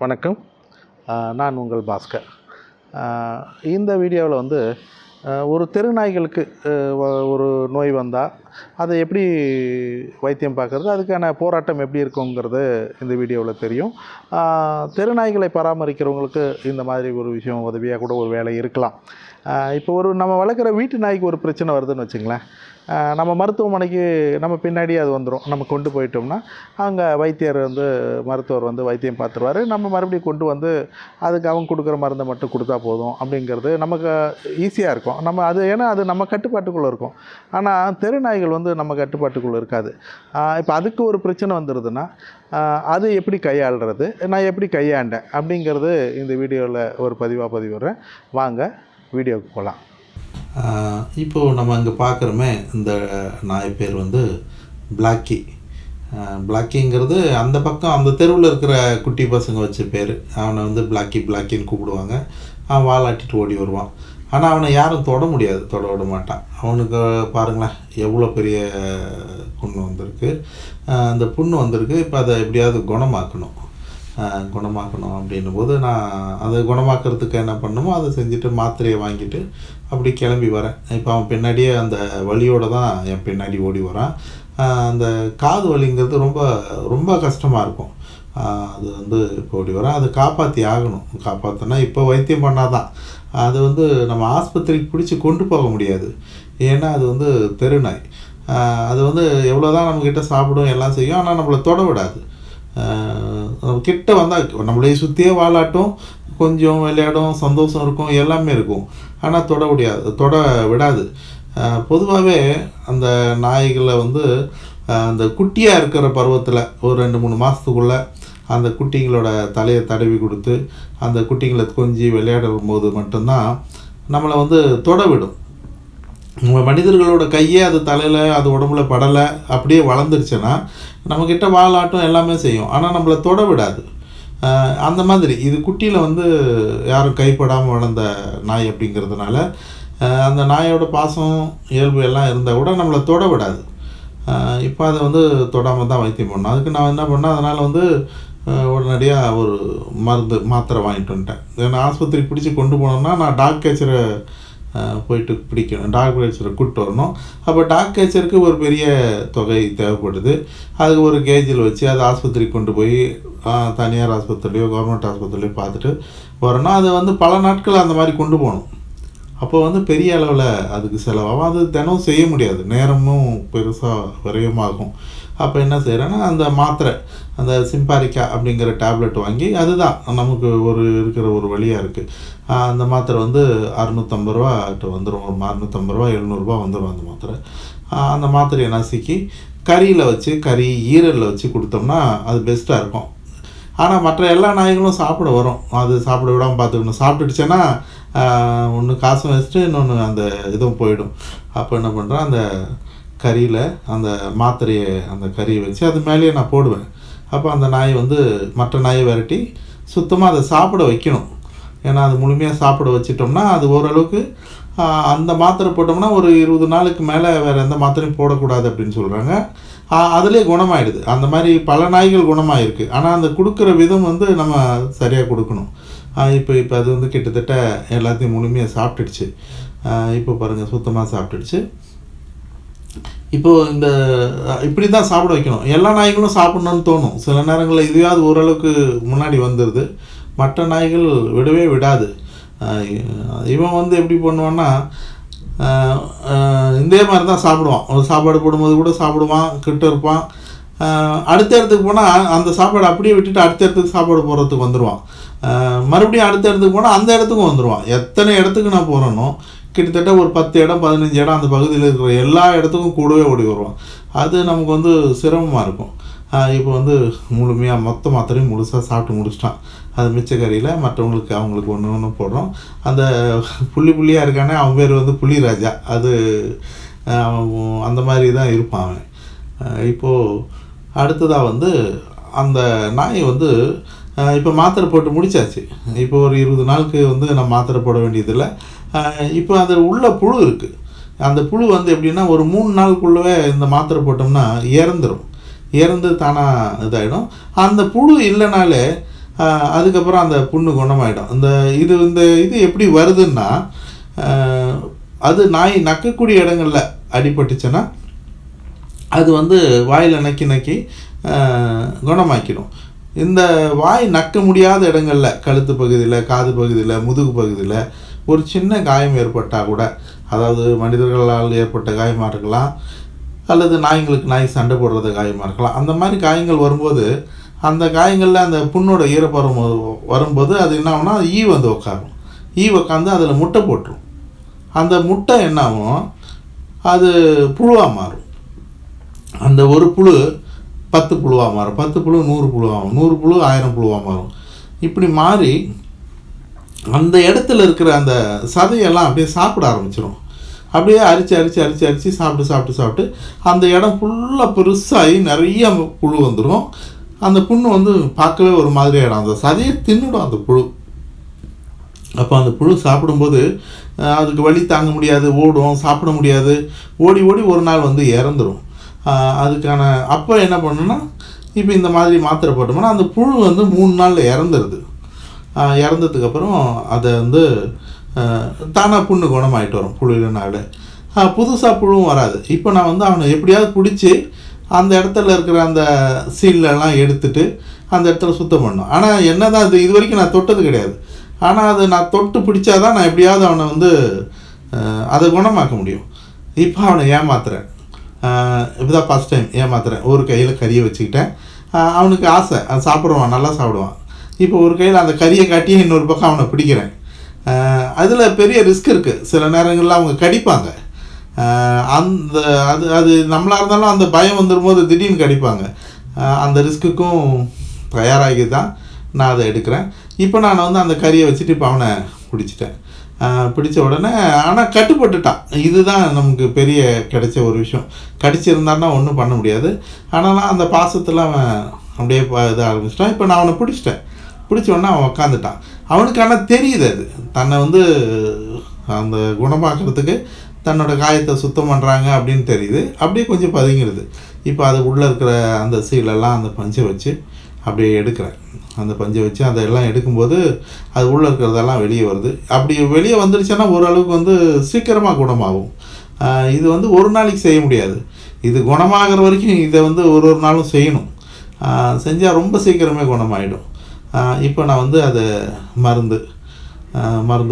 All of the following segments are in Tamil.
வணக்கம். நான் உங்கள் பாஸ்கர். இந்த வீடியோவில் ஒரு தெரு நாய்களுக்கு ஒரு நோய் வந்தால் அதை எப்படி வைத்தியம் பார்க்குறது, அதுக்கான போராட்டம் எப்படி இருக்குங்கிறது இந்த வீடியோவில் தெரியும். தெரு நாய்களை பராமரிக்கிறவங்களுக்கு இந்த மாதிரி ஒரு விஷயம் உதவியாக கூட ஒரு வேலை இருக்கலாம். இப்போ நம்ம வளர்க்குற வீட்டு நாய்க்கு ஒரு பிரச்சனை வருதுன்னு வச்சுங்களேன், நம்ம மருத்துவமனைக்கு நம்ம பின்னாடியே அது வந்துடும். நம்ம கொண்டு போயிட்டோம்னா அங்கே மருத்துவர் வைத்தியம் பார்த்துருவார். நம்ம மறுபடியும் கொண்டு அதுக்கு அவங்க கொடுக்குற மருந்தை மட்டும் கொடுத்தா போதும் அப்படிங்கிறது நமக்கு ஈஸியாக இருக்கும். ஏன்னா அது நம்ம கட்டுப்பாட்டுக்குள்ளே இருக்கும். ஆனால் தெரு நாய்கள் நம்ம கட்டுப்பாட்டுக்குள்ளே இருக்காது. இப்போ அதுக்கு ஒரு பிரச்சனை வந்துடுதுன்னா அது எப்படி கையாளுறது, நான் எப்படி கையாண்டேன் அப்படிங்கிறது இந்த வீடியோவில் ஒரு பதிவிடுறேன். வாங்க வீடியோவுக்கு போகலாம். இப்போது நம்ம இங்கே பார்க்குறோமே, இந்த நாய் பேர் பிளாக்கி. பிளாக்கிங்கிறது அந்த பக்கம் அந்த தெருவில் இருக்கிற குட்டி பசங்க வச்ச பேர். அவனை பிளாக்கின்னு கூப்பிடுவாங்க. அவன் வாலாட்டிட்டு ஓடி வருவான். ஆனால் அவனை யாரும் தொட முடியாது, தொட விட மாட்டான். அவனுக்கு பாருங்களேன் எவ்வளோ பெரிய புண்ணு வந்திருக்கு. அந்த புண்ணு வந்திருக்கு. இப்போ அதை எப்படியாவது குணமாக்கணும் அப்படின்னும் போது நான் அதை குணமாக்கிறதுக்கு என்ன பண்ணணுமோ அதை செஞ்சுட்டு மாத்திரையை வாங்கிட்டு அப்படி கிளம்பி வரேன். இப்போ அவன் பின்னாடியே அந்த வலியோடு தான் என் பின்னாடி ஓடி வரான். அந்த காது வலிங்கிறது ரொம்ப ரொம்ப கஷ்டமாக இருக்கும். அது இப்போ ஓடி வரேன். அதை காப்பாற்றி ஆகணும். காப்பாற்றினா இப்போ வைத்தியம் பண்ணாதான். அது நம்ம ஆஸ்பத்திரிக்கு பிடிச்சி கொண்டு போக முடியாது. ஏன்னா அது தெரு நாய். அது எவ்வளோ தான் நம்மக்கிட்ட சாப்பிடும் எல்லாம் செய்யும், ஆனால் நம்மளை தொட விடாது. நம்ம கிட்ட வந்தால் நம்மளையே சுற்றியே வாலாட்டும், கொஞ்சம் விளையாடும், சந்தோஷம் இருக்கும், எல்லாமே இருக்கும். ஆனால் தொட விடாது. பொதுவாகவே அந்த நாய்களை அந்த குட்டியாக இருக்கிற பருவத்தில் ஒரு 2-3 மாதத்துக்குள்ளே அந்த குட்டிங்களோட தலையை தடவி கொடுத்து அந்த குட்டிங்களை கொஞ்சி விளையாடும் போது மட்டும்தான் நம்மளை தொட விடும். நம்ம மனிதர்களோட கையே அது தலையில் அது உடம்புல படலை, அப்படியே வளர்ந்துருச்சுன்னா நம்மக்கிட்ட வாலாட்டம் எல்லாமே செய்யும், ஆனால் நம்மளை தொட விடாது. அந்த மாதிரி இது குட்டியில் யாரும் கைப்படாமல் வளர்ந்த நாய் அப்படிங்கிறதுனால அந்த நாயோட பாசம் இயல்பு எல்லாம் இருந்தால் கூட நம்மளை தொட விடாது. இப்போ அதை தொடாமல் தான் வைத்தியம் பண்ணணும். அதுக்கு நான் என்ன பண்ணேன், அதனால் உடனடியாக ஒரு மாத்திரை வாங்கிட்டு வந்துட்டேன். ஏன்னா ஆஸ்பத்திரிக்கு பிடிச்சி கொண்டு போனோம்னா நான் டாக் கேச்சரை போயிட்டு பிடிக்கணும், டாக் கேச்சரை கூப்பிட்டு வரணும். அப்போ டாக் கேச்சருக்கு ஒரு பெரிய தொகை தேவைப்படுது. அதுக்கு ஒரு கேஜில் வச்சு அதை ஆஸ்பத்திரிக்கு கொண்டு போய் தனியார் ஆஸ்பத்திரிலையோ கவர்மெண்ட் ஆஸ்பத்திரிலையோ பார்த்துட்டு வரணும். அது பல நாட்கள் அந்த மாதிரி கொண்டு போகணும். அப்போ பெரிய அளவில் அதுக்கு செலவாகும். அது தினம் செய்ய முடியாது, நேரமும் பெருசாக விரயமாகும். அப்போ என்ன செய்கிறேன்னா, அந்த மாத்திரை, அந்த சிம்பாரிக்கா அப்படிங்கிற டேப்லெட் வாங்கி, அதுதான் நமக்கு இருக்கிற ஒரு வழியாக இருக்குது. அந்த மாத்திரை 650 ரூபாட்ட வந்துடும். ஒரு 650 ரூபா 700 ரூபா வந்துடும் அந்த மாத்திரை. அந்த மாத்திரையை நசுக்கி கறியில் வச்சு, ஈரலில் வச்சு கொடுத்தோம்னா அது பெஸ்ட்டாக இருக்கும். ஆனால் மற்ற எல்லா நாய்களும் சாப்பிட வரும். அது சாப்பிட விடாமல் பார்த்துக்கணும். சாப்பிட்டுடுச்சேன்னா ஒன்று காசும் வச்சுட்டு இன்னொன்று அந்த இதுவும் போயிடும். அப்போ என்ன பண்ணுறேன், அந்த கறியில் அந்த மாத்திரையை அந்த கறியை வச்சு அது மேலேயே நான் போடுவேன். அப்போ அந்த நாய் மற்ற நாயை விரட்டி சுத்தமாக அதை சாப்பிட வைக்கணும். ஏன்னா அது முழுமையாக சாப்பிட வச்சிட்டோம்னா அது ஓரளவுக்கு அந்த மாத்திரை போட்டோம்னா ஒரு 20 நாளுக்கு மேலே வேறு எந்த மாத்திரையும் போடக்கூடாது அப்படின்னு சொல்கிறாங்க. அதுலேயே குணமாயிடுது. அந்த மாதிரி பல நாய்கள் குணமாயிருக்கு. ஆனால் அந்த கொடுக்குற விதம் நம்ம சரியாக கொடுக்கணும். இப்போ அது கிட்டத்தட்ட எல்லாத்தையும் முழுமையாக சாப்பிட்டுடுச்சு. இப்போ பாருங்கள், சுத்தமாக சாப்பிட்டுடுச்சு. இப்போது இப்படி தான் சாப்பிட வைக்கணும். எல்லா நாய்களும் சாப்பிட்ணுன்னு தோணும். சில நேரங்களில் இதுவாவது ஓரளவுக்கு முன்னாடி வந்துடுது. மற்ற நாய்கள் விடவே விடாது. இவன் எப்படி பண்ணுவான்னா, இதே மாதிரி தான் சாப்பிடுவான். ஒரு சாப்பாடு போடும்போது கூட சாப்பிடுவான், கிட்ட இருப்பான். அடுத்த இடத்துக்கு போனால் அந்த சாப்பாடு அப்படியே விட்டுட்டு அடுத்த இடத்துக்கு சாப்பாடு போடுறதுக்கு வந்துடுவான். மறுபடியும் அடுத்த இடத்துக்கு போனால் அந்த இடத்துக்கும் வந்துடுவான். எத்தனை இடத்துக்கு நான் போகிறேனோ கிட்டத்தட்ட ஒரு 10 இடம் 15 இடம் அந்த பகுதியில் இருக்கிற எல்லா இடத்துக்கும் கூடவே ஓடி வருவான். அது நமக்கு சிரமமாக இருக்கும். இப்போ முழுமையாக மொத்த மாத்திரையும் முழுசாக சாப்பிட்டு முடிச்சிட்டான். அது மிச்ச கறியில் அவங்களுக்கு ஒன்று போடுறோம். அந்த புள்ளியாக இருக்கானே, அவன் பேர் புலிராஜா. அது அந்த மாதிரி தான் இருப்பான் அவன். இப்போது அடுத்ததாக அந்த நாய் இப்போ மாத்திரை போட்டு முடித்தாச்சு. இப்போ ஒரு 20 நாளுக்கு நான் மாத்திரை போட வேண்டியதில்லை. இப்போ அது உள்ள புழு இருக்குது. அந்த புழு எப்படின்னா ஒரு 3 நாளுக்குள்ளவே இந்த மாத்திரை போட்டோம்னா இறந்து தானாக இதாகிடும். அந்த புழு இல்லைனாலே அதுக்கப்புறம் அந்த புண்ணு குணமாயிடும். இது எப்படி வருதுன்னா, அது நாய் நக்கக்கூடிய இடங்களில் அடிபட்டுச்சுன்னா அது வந்து வாயில் நக்கி நக்கி குணமாக்கிடும். இந்த வாய் நக்க முடியாத இடங்களில் கழுத்து பகுதியில், காது பகுதியில், முதுகு பகுதியில் ஒரு சின்ன காயம் ஏற்பட்டால் கூட, அதாவது மனிதர்களால் ஏற்பட்ட காயமாக இருக்கலாம், அல்லது நாய் சண்டை போடுறது காயமாக இருக்கலாம். அந்த மாதிரி காயங்கள் வரும்போது, அந்த காயங்களில் அந்த புண்ணோட ஈரப்பதம் வரும்போது அது என்ன ஆகும்னா, வந்து உட்காரும். உட்காந்து அதில் முட்டை போட்டுரும். அந்த முட்டை என்ன ஆகும், அது புழுவாக மாறும். அந்த ஒரு புழு 10 புழுவாக மாறும், 10 புழு 100 புழுவாகும், 100 புழு 1000 புழுவாக மாறும். இப்படி மாறி அந்த இடத்துல இருக்கிற அந்த சதையெல்லாம் அப்படியே சாப்பிட ஆரம்பிச்சிடும். அப்படியே அரிச்சு சாப்பிட்டு அந்த இடம் ஃபுல்லாக பெருசாகி நிறைய புழு வந்துடும். அந்த புண்ணு வந்து பார்க்கவே ஒரு மாதிரி ஆகிடும். அந்த சதையை தின்னுடும் அந்த புழு. அப்போ அந்த புழு சாப்பிடும்போது அதுக்கு வலி தாங்க முடியாது, ஓடும், சாப்பிட முடியாது, ஓடி ஒரு நாள் வந்து இறந்துடும். அதுக்கான அப்போ என்ன பண்ணணும்னா, இப்போ இந்த மாதிரி மாத்திரை போட்டோம்னா அந்த புழு வந்து 3 நாளில் இறந்துடுது. இறந்ததுக்கப்புறம் அதை வந்து தானாக புண்ணு குணமாயிட்டு வரும் புழு இல்லைனால. புதுசாக புழுவும் வராது. இப்போ நான் வந்து அவனை எப்படியாவது பிடிச்சி அந்த இடத்துல இருக்கிற அந்த சீலெல்லாம் எடுத்துட்டு அந்த இடத்துல சுத்தம் பண்ணணும். ஆனால் என்ன தான் இது வரைக்கும் நான் தொட்டது கிடையாது. ஆனால் அதை நான் தொட்டு பிடிச்சாதான் நான் எப்படியாவது அவனை வந்து அதை குணமாக்க முடியும். இப்போ அவனை ஏமாத்துறேன். இப்போ தான் ஃபஸ்ட் டைம் ஏமாத்துறேன். ஒரு கையில் கறியை வச்சுக்கிட்டேன். அவனுக்கு ஆசை, அது சாப்பிடுவான், நல்லா சாப்பிடுவான். இப்போ ஒரு கையில் அந்த கறியை காட்டி இன்னொரு பக்கம் அவனை பிடிக்கிறேன். அதில் பெரிய ரிஸ்க் இருக்குது. சில நேரங்களில் அவங்க கடிப்பாங்க. அந்த அது நம்மளாக இருந்தாலும் அந்த பயம் வந்துடும்போது திடீர்னு கடிப்பாங்க. அந்த ரிஸ்க்குக்கும் தயாராகி தான் நான் அதை எடுக்கிறேன். இப்போ நான் வந்து அந்த கறியை வச்சுட்டு இப்போ அவனை பிடிச்சிட்டேன். பிடிச்ச உடனே ஆனால் கட்டுப்பட்டுட்டான். இதுதான் நமக்கு பெரிய கிடைச்ச ஒரு விஷயம். கடிச்சிருந்தான்னா ஒன்றும் பண்ண முடியாது. ஆனாலும் அந்த பாசத்தில் அவன் அப்படியே இதாக ஆரம்பிச்சிட்டான். இப்போ நான் அவனை பிடிச்சிட்டேன். பிடிச்ச உடனே அவன் உக்காந்துட்டான். அவனுக்கு ஆனால் தெரியுது அது தன்னை வந்து அந்த குணமாக்குறதுக்கு தன்னோட காயத்தை சுத்தம் பண்ணுறாங்க அப்படின்னு தெரியுது. அப்படியே கொஞ்சம் பதுங்கிடுது. இப்போ அது உள்ளே இருக்கிற அந்த சீலெல்லாம் அந்த பஞ்சை வச்சு அப்படியே எடுக்கிறேன். அந்த பஞ்சை வச்சு அதெல்லாம் எடுக்கும்போது அது உள்ளே இருக்கிறதெல்லாம் வெளியே வருது. அப்படி வெளியே வந்துடுச்சுன்னா ஓரளவுக்கு வந்து சீக்கிரமாக குணமாகும். இது வந்து ஒரு நாளைக்கு செய்ய முடியாது. இது குணமாகிற வரைக்கும் இதை வந்து ஒரு நாளும் செய்யணும். செஞ்சால் ரொம்ப சீக்கிரமே குணமாயிடும். இப்போ நான் வந்து அதை மருந்து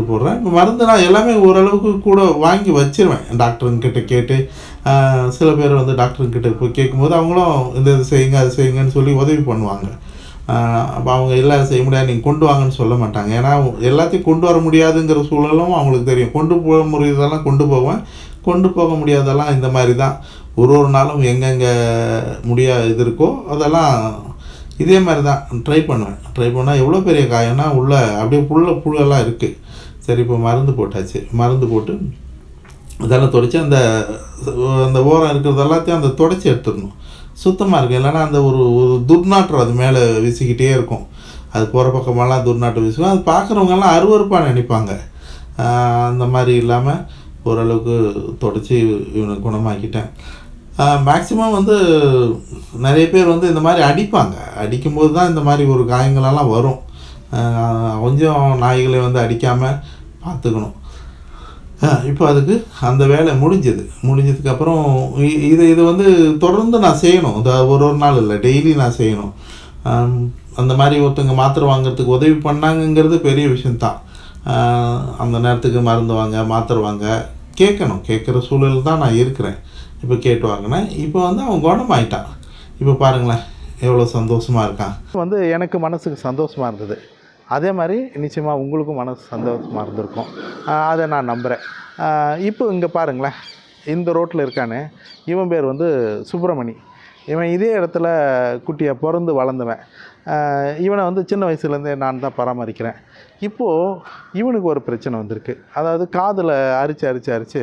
போடுறேன். இப்போ மருந்து நான் எல்லாமே ஓரளவுக்கு கூட வாங்கி வச்சிருவேன். டாக்டருங்கிட்ட கேட்டு சில பேர் வந்து டாக்டருங்கிட்ட போய் கேட்கும்போது அவங்களும் இது செய்யுங்க அது செய்யுங்கன்னு சொல்லி உதவி பண்ணுவாங்க. அப்போ அவங்க எல்லாம் செய்ய முடியாது, நீங்கள் கொண்டு வாங்கன்னு சொல்ல மாட்டாங்க. ஏன்னா எல்லாத்தையும் கொண்டு வர முடியாதுங்கிற சூழலும் அவங்களுக்கு தெரியும். கொண்டு போக முடியாதெல்லாம் கொண்டு போவேன், கொண்டு போக முடியாதெல்லாம் இந்த மாதிரி தான். ஒரு நாளும் எங்கெங்கே இது இருக்கோ அதெல்லாம் இதே மாதிரி தான் ட்ரை பண்ணுவேன். ட்ரை பண்ணால் எவ்வளோ பெரிய காயம்னா உள்ளே அப்படியே புழெல்லாம் இருக்குது. சரி, இப்போ மருந்து போட்டாச்சு. மருந்து போட்டு அதெல்லாம் துடைச்சி அந்த ஓரம் இருக்கிறது எல்லாத்தையும் அந்த துடைச்சி எடுத்துடணும். சுத்தமாக இருக்குது. இல்லைன்னா அந்த ஒரு துர்நாற்றம் அது மேலே வீசிக்கிட்டே இருக்கும். அது போகிற பக்கமெல்லாம் துர்நாற்றம் வீசுவோம். அது பார்க்குறவங்கெல்லாம் அருவருப்பாக நினைப்பாங்க. அந்த மாதிரி இல்லாமல் ஓரளவுக்கு துடைச்சி இவனை குணமாக்கிட்டேன். மேக்ஸிமம் வந்து நிறைய பேர் வந்து இந்த மாதிரி அடிப்பாங்க. அடிக்கும்போது தான் இந்த மாதிரி ஒரு காயங்களெல்லாம் வரும். கொஞ்சம் நாய்களை வந்து அடிக்காமல் பார்த்துக்கணும். இப்போ அதுக்கு அந்த வேலை முடிஞ்சதுக்கப்புறம் இது வந்து தொடர்ந்து நான் செய்யணும். ஒரு நாள் இல்லை, டெய்லி நான் செய்யணும். அந்த மாதிரி ஒருத்தங்க மாத்திரை வாங்கிறதுக்கு உதவி பண்ணாங்கங்கிறது பெரிய விஷயந்தான். அந்த நேரத்துக்கு மருந்து வாங்க, மாத்திரை வாங்க கேட்குற சூழல் தான் நான் இருக்கிறேன். இப்போ கேட்டு வாங்கினேன். இப்போ வந்து அவன் குணமாயிட்டான். இப்போ பாருங்களேன் எவ்வளோ சந்தோஷமாக இருக்கான். வந்து எனக்கு மனசுக்கு சந்தோஷமாக இருந்தது. அதே மாதிரி நிச்சயமாக உங்களுக்கும் மனசு சந்தோஷமாக இருந்திருக்கும். அதை நான் நம்புகிறேன். இப்போ இங்கே பாருங்களேன், இந்த ரோட்டில் இருக்கானே, இவன் பேர் வந்து சுப்பிரமணி. இவன் இதே இடத்துல குட்டியாக பிறந்து வளர்ந்தவன். இவனை வந்து சின்ன வயசுலேருந்தே நான் தான் பராமரிக்கிறேன். இப்போது இவனுக்கு ஒரு பிரச்சனை வந்திருக்கு. அதாவது காதில் அரிச்சு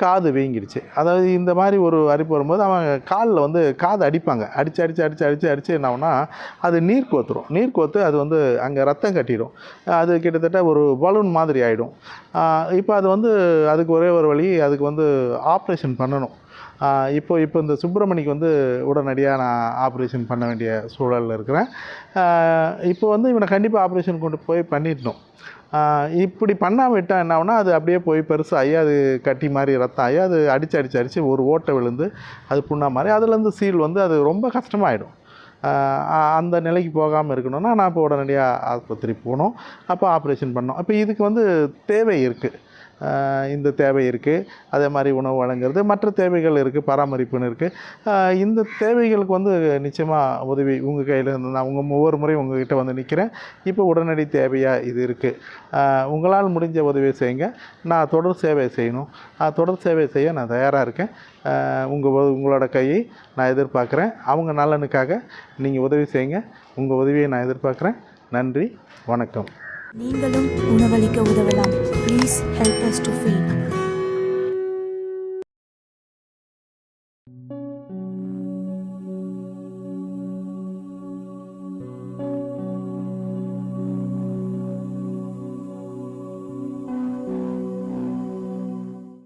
காது வீங்கிடுச்சு. அதாவது இந்த மாதிரி ஒரு அரிப்பு வரும்போது அவன் காலில் வந்து காது அடிப்பாங்க. அடித்து என்ன ஆகும்னா அது நீர் கோத்து அது வந்து அங்கே ரத்தம் கட்டிடும். அது கிட்டத்தட்ட ஒரு பலூன் மாதிரி ஆகிடும். இப்போ அது வந்து அதுக்கு ஒரே ஒரு வழி, அதுக்கு வந்து ஆப்ரேஷன் பண்ணணும். இப்போ இந்த சுப்பிரமணிக்கு வந்து உடனடியாக நான் ஆப்ரேஷன் பண்ண வேண்டிய சூழலில் இருக்கிறேன். இப்போ வந்து இவனை கண்டிப்பாக ஆப்ரேஷன் கொண்டு போய் பண்ணிடணும். இப்படி பண்ணாமல் விட்டால் என்ன ஆகுனா, அது அப்படியே போய் பெருசாகி அது கட்டி மாதிரி ரத்தம் ஆகி அது அடித்து ஒரு ஓட்டை விழுந்து அது புண்ணா மாதிரி அதுலேருந்து சீல் வந்து அது ரொம்ப கஷ்டமாயிடும். அந்த நிலைக்கு போகாமல் இருக்கணும்னா நான் இப்போ உடனடியாக ஆஸ்பத்திரி போகணும். அப்போ ஆப்ரேஷன் பண்ணோம். அப்போ இதுக்கு வந்து தேவை இருக்குது. இந்த தேவை இருக்குது. அதே மாதிரி உணவு வழங்குறது, மற்ற தேவைகள் இருக்குது, பராமரிப்புன்னு இருக்குது. இந்த தேவைகளுக்கு வந்து நிச்சயமாக உதவி உங்கள் கையில் இருந்து நான் ஒவ்வொரு முறையும் உங்கள்கிட்ட வந்து நிற்கிறேன். இப்போ உடனடி தேவையாக இது இருக்குது. உங்களால் முடிஞ்ச உதவியை செய்யுங்க. நான் தொடர் சேவை செய்யணும். தொடர் சேவை செய்ய நான் தயாராக இருக்கேன். உங்களோட கையை நான் எதிர்பார்க்குறேன். அவங்க நலனுக்காக நீங்கள் உதவி செய்யுங்க. உங்கள் உதவியை நான் எதிர்பார்க்குறேன். நன்றி, வணக்கம். நீங்களும் உணவளிக்க உதவலாம். Please help us to feet.